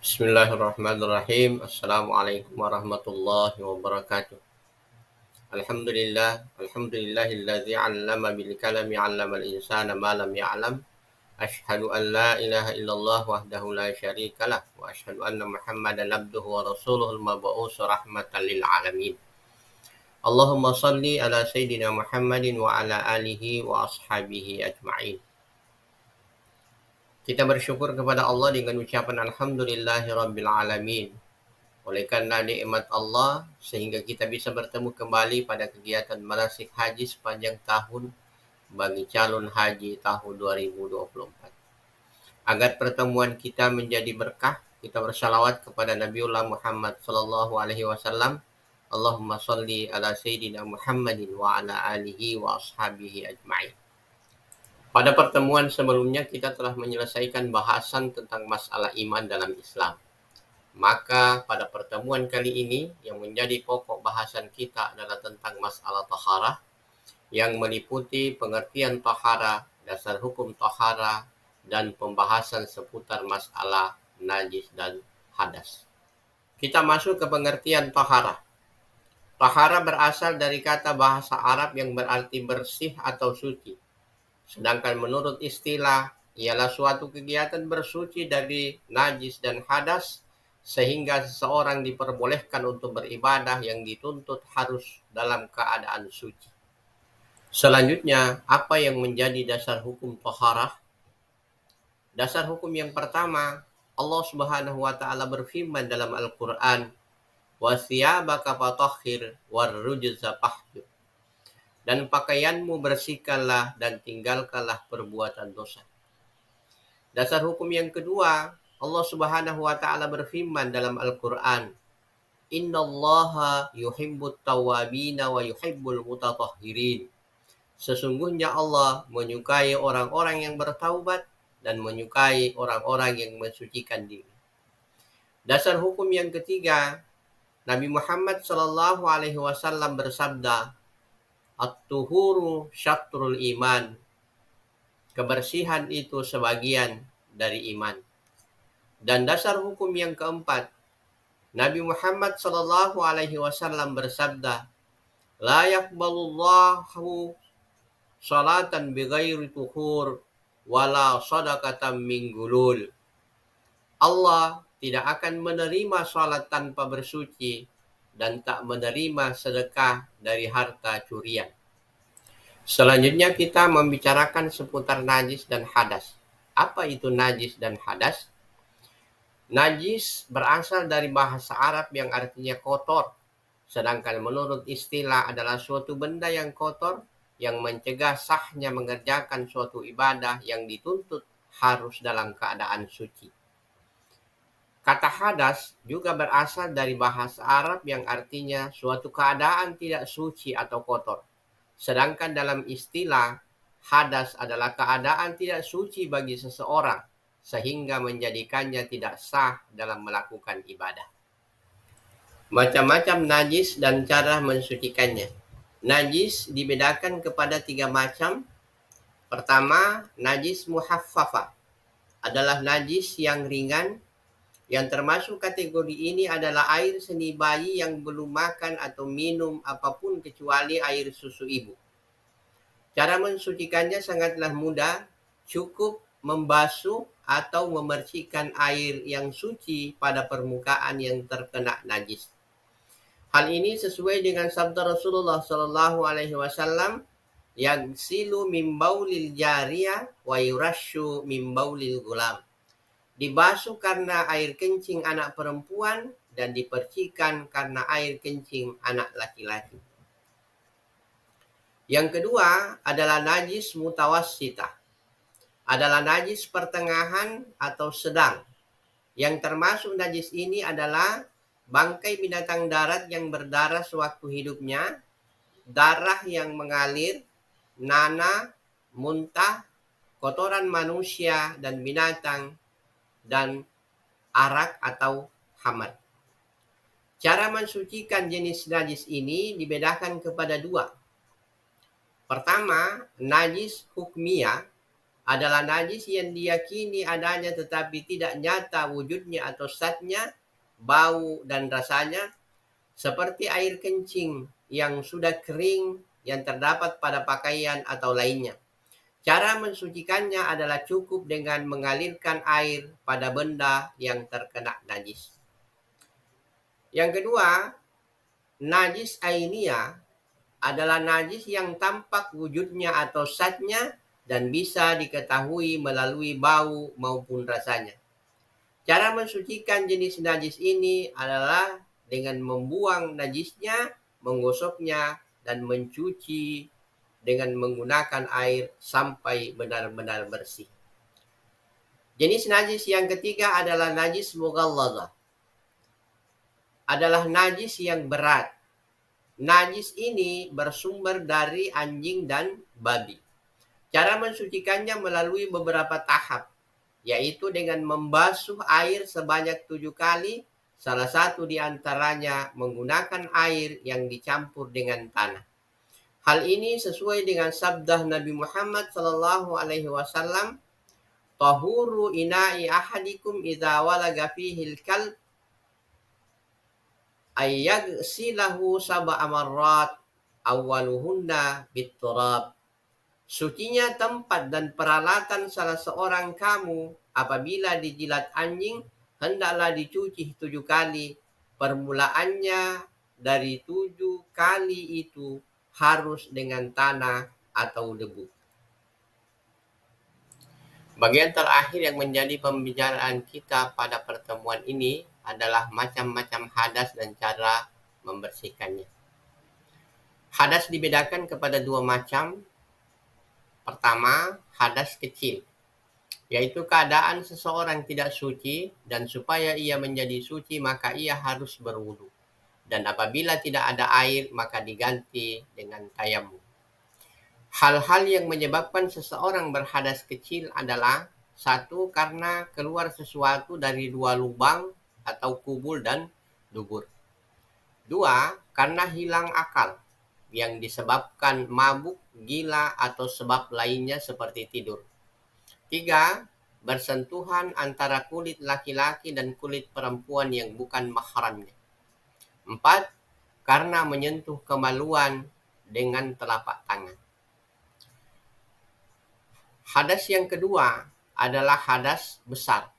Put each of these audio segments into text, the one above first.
Bismillahirrahmanirrahim. Assalamualaikum warahmatullahi wabarakatuh. Alhamdulillahilladzi 'allama bil kalami 'allamal insana ma lam ya'lam. Asyhadu an la ilaha illallah wahdahu la syarikalah wa asyhadu anna Muhammadan abduhu wa rasuluhul mab'uts rahmatan lil alamin. Allahumma shalli ala sayyidina Muhammadin wa ala alihi wa ashabihi ajma'in. Kita bersyukur kepada Allah dengan ucapan alhamdulillahirabbil alamin. Oleh karena nikmat Allah, sehingga kita bisa bertemu kembali pada kegiatan manasik haji sepanjang tahun bagi calon haji tahun 2024. Agar pertemuan kita menjadi berkah, kita bersalawat kepada Nabiullah Muhammad sallallahu alaihi wasallam. Allahumma shalli ala sayyidina Muhammadin wa ala alihi wa ashabihi ajma'in. Pada pertemuan sebelumnya kita telah menyelesaikan bahasan tentang masalah iman dalam Islam. Maka pada pertemuan kali ini yang menjadi pokok bahasan kita adalah tentang masalah taharah yang meliputi pengertian taharah, dasar hukum taharah, dan pembahasan seputar masalah najis dan hadas. Kita masuk ke pengertian taharah. Taharah berasal dari kata bahasa Arab yang berarti bersih atau suci. Sedangkan menurut istilah ialah suatu kegiatan bersuci dari najis dan hadas sehingga seseorang diperbolehkan untuk beribadah yang dituntut harus dalam keadaan suci. Selanjutnya, apa yang menjadi dasar hukum taharah? Dasar hukum yang pertama, Allah Subhanahu wa taala berfirman dalam Al-Qur'an, "Wa thiyabaka fatahhir warrujza fahjur." Dan pakaianmu bersihkanlah dan tinggalkanlah perbuatan dosa. Dasar hukum yang kedua, Allah Subhanahu wa taala berfirman dalam Al-Qur'an, "Innallaha yuhibbut tawwabina wa yuhibbul mutatahhirin." Sesungguhnya Allah menyukai orang-orang yang bertaubat dan menyukai orang-orang yang mensucikan diri. Dasar hukum yang ketiga, Nabi Muhammad sallallahu alaihi wasallam bersabda, "At-tuhuru syatrul iman." Kebersihan itu sebagian dari iman. Dan dasar hukum yang keempat, Nabi Muhammad sallallahu alaihi wasallam bersabda, "La yaqbalullahu salatan bighairi tuhur wala shadaqatan min gulul." Allah tidak akan menerima salat tanpa bersuci dan tak menerima sedekah dari harta curian. Selanjutnya kita membicarakan seputar najis dan hadas. Apa itu najis dan hadas? Najis berasal dari bahasa Arab yang artinya kotor, sedangkan menurut istilah adalah suatu benda yang kotor yang mencegah sahnya mengerjakan suatu ibadah yang dituntut harus dalam keadaan suci. Kata hadas juga berasal dari bahasa Arab yang artinya suatu keadaan tidak suci atau kotor. Sedangkan dalam istilah, hadas adalah keadaan tidak suci bagi seseorang, sehingga menjadikannya tidak sah dalam melakukan ibadah. Macam-macam najis dan cara mensucikannya. Najis dibedakan kepada 3 macam. Pertama, najis muhaffafa adalah najis yang ringan. Yang termasuk kategori ini adalah air seni bayi yang belum makan atau minum apapun kecuali air susu ibu. Cara mensucikannya sangatlah mudah, cukup membasuh atau memercikkan air yang suci pada permukaan yang terkena najis. Hal ini sesuai dengan sabda Rasulullah Shallallahu Alaihi Wasallam, "Yagsilu min baulil jariyah wa yurashu min baulil gulam." Dibasuh karena air kencing anak perempuan dan dipercikan karena air kencing anak laki-laki. Yang kedua adalah najis mutawassitah. Adalah najis pertengahan atau sedang. Yang termasuk najis ini adalah bangkai binatang darat yang berdarah sewaktu hidupnya, darah yang mengalir, nanah, muntah, kotoran manusia dan binatang, dan arak atau hamad. Cara mensucikan jenis najis ini dibedakan kepada 2. Pertama, najis hukmiyah adalah najis yang diyakini adanya tetapi tidak nyata wujudnya atau zatnya, bau dan rasanya, seperti air kencing yang sudah kering yang terdapat pada pakaian atau lainnya. Cara mensucikannya adalah cukup dengan mengalirkan air pada benda yang terkena najis. Yang kedua, najis ainiyah adalah najis yang tampak wujudnya atau zatnya dan bisa diketahui melalui bau maupun rasanya. Cara mensucikan jenis najis ini adalah dengan membuang najisnya, menggosoknya, dan mencuci dengan menggunakan air sampai benar-benar bersih. Jenis najis yang ketiga adalah najis mughalladzah. Adalah najis yang berat. Najis ini bersumber dari anjing dan babi. Cara mensucikannya melalui beberapa tahap, yaitu dengan membasuh air sebanyak 7 kali, salah satu di antaranya menggunakan air yang dicampur dengan tanah. Hal ini sesuai dengan sabda Nabi Muhammad SAW, "Tahuru ina'i ahadikum idza walaga fihil kalb ayyagsilahu sab'a marrat awwaluhunna bitturab." Sucinya tempat dan peralatan salah seorang kamu apabila dijilat anjing, hendaklah dicuci 7 kali. Permulaannya dari 7 kali itu harus dengan tanah atau debu. Bagian terakhir yang menjadi pembicaraan kita pada pertemuan ini adalah macam-macam hadas dan cara membersihkannya. Hadas dibedakan kepada 2 macam. Pertama, hadas kecil, yaitu keadaan seseorang tidak suci dan supaya ia menjadi suci maka ia harus berwudu. Dan apabila tidak ada air maka diganti dengan tayamum. Hal-hal yang menyebabkan seseorang berhadas kecil adalah: 1. Karena keluar sesuatu dari 2 lubang atau kubul dan dubur. 2. Karena hilang akal yang disebabkan mabuk, gila, atau sebab lainnya seperti tidur. 3. Bersentuhan antara kulit laki-laki dan kulit perempuan yang bukan mahramnya. 4. Karena menyentuh kemaluan dengan telapak tangan. Hadas yang kedua adalah hadas besar,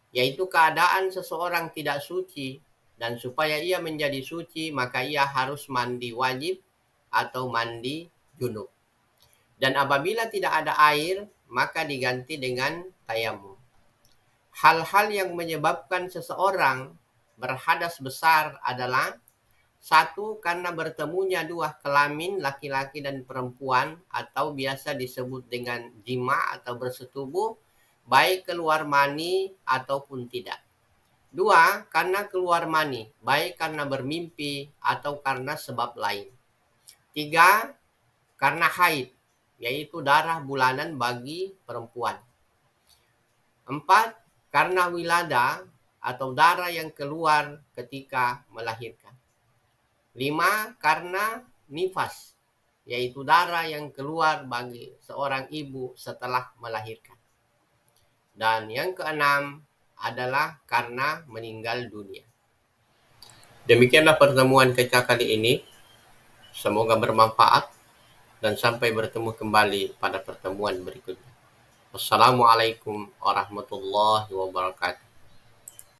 yaitu keadaan seseorang tidak suci dan supaya ia menjadi suci maka ia harus mandi wajib atau mandi junub. Dan apabila tidak ada air maka diganti dengan tayamum. Hal-hal yang menyebabkan seseorang berhadas besar adalah: 1. Karena bertemunya 2 kelamin laki-laki dan perempuan atau biasa disebut dengan jima atau bersetubuh, baik keluar mani ataupun tidak. 2. Karena keluar mani, baik karena bermimpi atau karena sebab lain. 3. Karena haid, yaitu darah bulanan bagi perempuan. 4. Karena wilada atau darah yang keluar ketika melahirkan. 5. Karena nifas, yaitu darah yang keluar bagi seorang ibu setelah melahirkan. Dan yang keenam adalah karena meninggal dunia. Demikianlah pertemuan kita kali ini. Semoga bermanfaat dan sampai bertemu kembali pada pertemuan berikutnya. Wassalamualaikum warahmatullahi wabarakatuh.